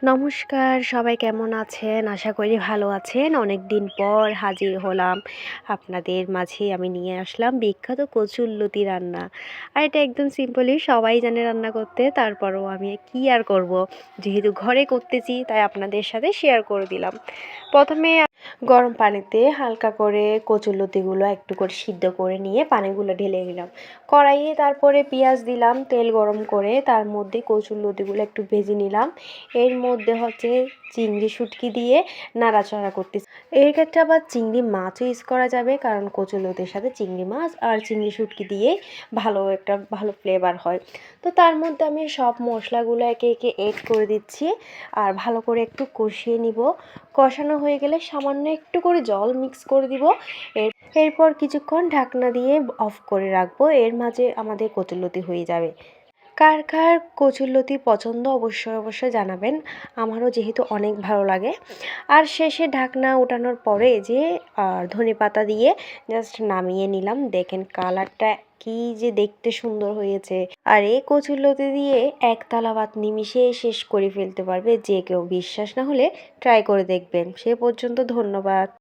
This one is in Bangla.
নমস্কার, সবাই কেমন আছেন? আশা করি ভালো আছেন। অনেকদিন পর হাজির হলাম আপনাদের মাঝে। আমি নিয়ে আসলাম বিখ্যাত কচুরলতি রান্না। আর এটা একদম সিম্পলই, সবাই জানে রান্না করতে। তারপরেও আমি কি আর করব, যেহেতু ঘরে করতেছি তাই আপনাদের সাথে শেয়ার করে দিলাম। প্রথমে গরম পানিতে হালকা করে কচুরলতিগুলো একটু করে সিদ্ধ করে নিয়ে পানিগুলো ঢেলে দিলাম কড়াইয়ে। তারপরে পেঁয়াজ দিলাম, তেল গরম করে তার মধ্যে কচুরলতিগুলো একটু ভেজে নিলাম। এর মধ্যে হচ্ছে চিংড়ি শুটকি দিয়ে নাড়াচাড়া করতেছি। এর ক্ষেত্রে আবার চিংড়ি মাছও ইউজ করা যাবে, কারণ কচুরলতির সাথে চিংড়ি মাছ আর চিংড়ি শুটকি দিয়ে ভালো ফ্লেভার হয়। তো তার মধ্যে আমি সব মশলাগুলো একে একে এড করে দিচ্ছি আর ভালো করে একটু কষিয়ে নিব। কষানো হয়ে গেলে সামান্য একটু করে জল মিক্স করে দিব। এরপর কিছুক্ষণ ঢাকনা দিয়ে অফ করে রাখবো। এর মাঝে আমাদের কচুরলতি হয়ে যাবে। কার কার কচুরলতি পছন্দ অবশ্যই জানাবেন। আমারও যেহেতু অনেক ভালো লাগে। আর শেষে ঢাকনা ওঠানোর পরে যে ধনেপাতা দিয়ে জাস্ট নামিয়ে নিলাম। দেখেন কালারটা কি যে দেখতে সুন্দর হয়েছে। আর এই কচুরলতি দিয়ে এক থালা ভাত নিমিষেই শেষ করে ফেলতে পারবে যে কেউ। বিশ্বাস না হলে ট্রাই করে দেখবেন। সে পর্যন্ত ধন্যবাদ।